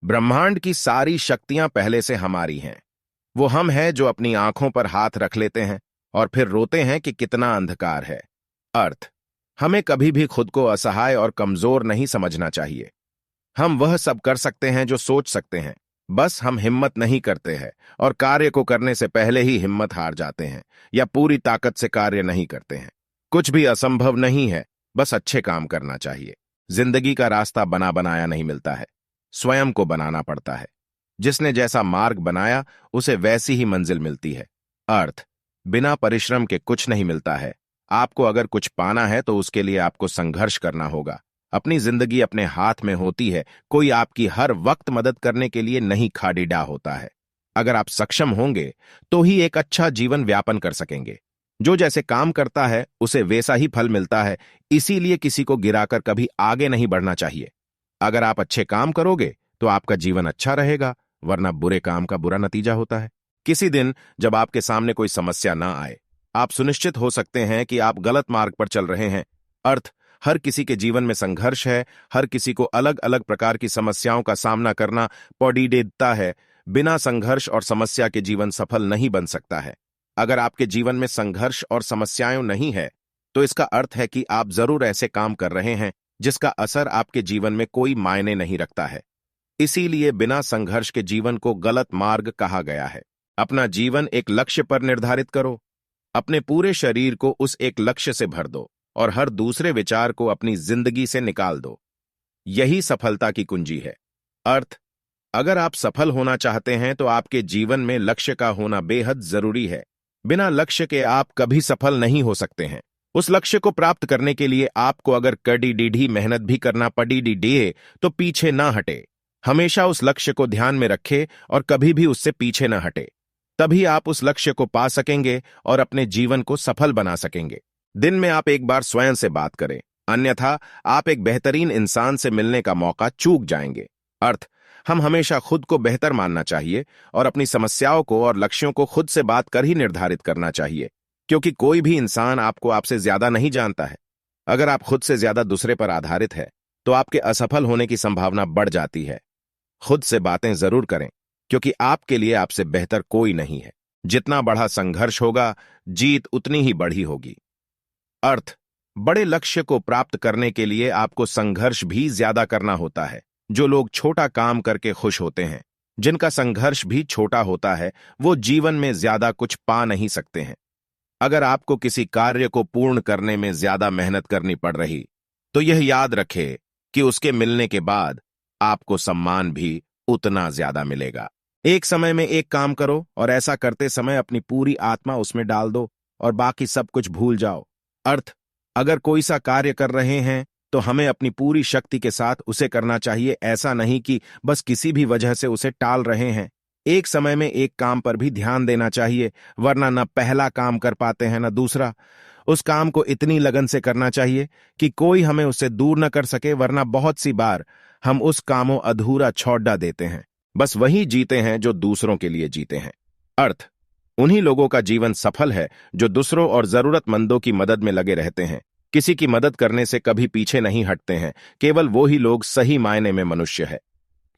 ब्रह्मांड की सारी शक्तियां पहले से हमारी हैं। वो हम हैं जो अपनी आंखों पर हाथ रख लेते हैं और फिर रोते हैं कि कितना अंधकार है। अर्थ, हमें कभी भी खुद को असहाय और कमजोर नहीं समझना चाहिए। हम वह सब कर सकते हैं जो सोच सकते हैं, बस हम हिम्मत नहीं करते हैं और कार्य को करने से पहले ही हिम्मत हार जाते हैं या पूरी ताकत से कार्य नहीं करते हैं। कुछ भी असंभव नहीं है, बस अच्छे काम करना चाहिए। जिंदगी का रास्ता बना बनाया नहीं मिलता है, स्वयं को बनाना पड़ता है। जिसने जैसा मार्ग बनाया उसे वैसी ही मंजिल मिलती है। अर्थ, बिना परिश्रम के कुछ नहीं मिलता है। आपको अगर कुछ पाना है तो उसके लिए आपको संघर्ष करना होगा। अपनी जिंदगी अपने हाथ में होती है, कोई आपकी हर वक्त मदद करने के लिए नहीं खाड़ीडा होता है। अगर आप सक्षम होंगे तो ही एक अच्छा जीवन व्यापन कर सकेंगे। जो जैसे काम करता है उसे वैसा ही फल मिलता है, इसीलिए किसी को गिराकर कभी आगे नहीं बढ़ना चाहिए। अगर आप अच्छे काम करोगे तो आपका जीवन अच्छा रहेगा, वरना बुरे काम का बुरा नतीजा होता है। किसी दिन जब आपके सामने कोई समस्या ना आए, आप सुनिश्चित हो सकते हैं कि आप गलत मार्ग पर चल रहे हैं। अर्थ, हर किसी के जीवन में संघर्ष है, हर किसी को अलग अलग प्रकार की समस्याओं का सामना करना पड़ी देता है। बिना संघर्ष और समस्या के जीवन सफल नहीं बन सकता है। अगर आपके जीवन में संघर्ष और समस्याएं नहीं है तो इसका अर्थ है कि आप जरूर ऐसे काम कर रहे हैं जिसका असर आपके जीवन में कोई मायने नहीं रखता है। इसीलिए बिना संघर्ष के जीवन को गलत मार्ग कहा गया है। अपना जीवन एक लक्ष्य पर निर्धारित करो, अपने पूरे शरीर को उस एक लक्ष्य से भर दो और हर दूसरे विचार को अपनी जिंदगी से निकाल दो। यही सफलता की कुंजी है। अर्थ, अगर आप सफल होना चाहते हैं तो आपके जीवन में लक्ष्य का होना बेहद जरूरी है। बिना लक्ष्य के आप कभी सफल नहीं हो सकते हैं। उस लक्ष्य को प्राप्त करने के लिए आपको अगर कड़ी डीढ़ी मेहनत भी करना पड़ी डी तो पीछे ना हटे। हमेशा उस लक्ष्य को ध्यान में रखे और कभी भी उससे पीछे न हटे। तभी आप उस लक्ष्य को पा सकेंगे और अपने जीवन को सफल बना सकेंगे। दिन में आप एक बार स्वयं से बात करें, अन्यथा आप एक बेहतरीन इंसान से मिलने का मौका चूक जाएंगे। अर्थ, हम हमेशा खुद को बेहतर मानना चाहिए और अपनी समस्याओं को और लक्ष्यों को खुद से बात कर ही निर्धारित करना चाहिए, क्योंकि कोई भी इंसान आपको आपसे ज्यादा नहीं जानता है। अगर आप खुद से ज्यादा दूसरे पर आधारित है तो आपके असफल होने की संभावना बढ़ जाती है। खुद से बातें जरूर करें, क्योंकि आपके लिए आपसे बेहतर कोई नहीं है। जितना बड़ा संघर्ष होगा, जीत उतनी ही बड़ी होगी। अर्थ, बड़े लक्ष्य को प्राप्त करने के लिए आपको संघर्ष भी ज्यादा करना होता है। जो लोग छोटा काम करके खुश होते हैं, जिनका संघर्ष भी छोटा होता है, वो जीवन में ज्यादा कुछ पा नहीं सकते हैं। अगर आपको किसी कार्य को पूर्ण करने में ज्यादा मेहनत करनी पड़ रही तो यह याद रखें कि उसके मिलने के बाद आपको सम्मान भी उतना ज्यादा मिलेगा। एक समय में एक काम करो और ऐसा करते समय अपनी पूरी आत्मा उसमें डाल दो और बाकी सब कुछ भूल जाओ। अर्थ, अगर कोई सा कार्य कर रहे हैं तो हमें अपनी पूरी शक्ति के साथ उसे करना चाहिए, ऐसा नहीं कि बस किसी भी वजह से उसे टाल रहे हैं। एक समय में एक काम पर भी ध्यान देना चाहिए, वरना न पहला काम कर पाते हैं न दूसरा। उस काम को इतनी लगन से करना चाहिए कि कोई हमें उससे दूर न कर सके, वरना बहुत सी बार हम उस कामों अधूरा छोड़ देते हैं। बस वही जीते हैं जो दूसरों के लिए जीते हैं। अर्थ, उन्हीं लोगों का जीवन सफल है जो दूसरों और जरूरतमंदों की मदद में लगे रहते हैं। किसी की मदद करने से कभी पीछे नहीं हटते हैं। केवल वो ही लोग सही मायने में मनुष्य है।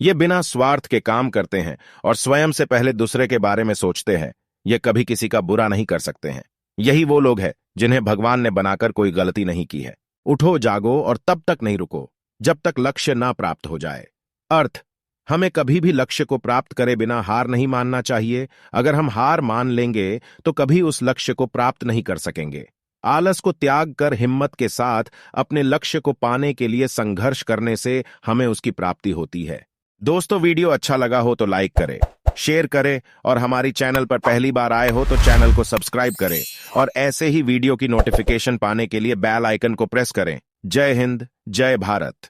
ये बिना स्वार्थ के काम करते हैं और स्वयं से पहले दूसरे के बारे में सोचते हैं। ये कभी किसी का बुरा नहीं कर सकते हैं। यही वो लोग हैं जिन्हें भगवान ने बनाकर कोई गलती नहीं की है। उठो, जागो और तब तक नहीं रुको जब तक लक्ष्य ना प्राप्त हो जाए। अर्थ, हमें कभी भी लक्ष्य को प्राप्त करे बिना हार नहीं मानना चाहिए। अगर हम हार मान लेंगे तो कभी उस लक्ष्य को प्राप्त नहीं कर सकेंगे। आलस को त्याग कर हिम्मत के साथ अपने लक्ष्य को पाने के लिए संघर्ष करने से हमें उसकी प्राप्ति होती है। दोस्तों, वीडियो अच्छा लगा हो तो लाइक करें, शेयर करें और हमारी चैनल पर पहली बार आए हो तो चैनल को सब्सक्राइब करें और ऐसे ही वीडियो की नोटिफिकेशन पाने के लिए बेल आइकन को प्रेस करें। जय हिंद, जय भारत।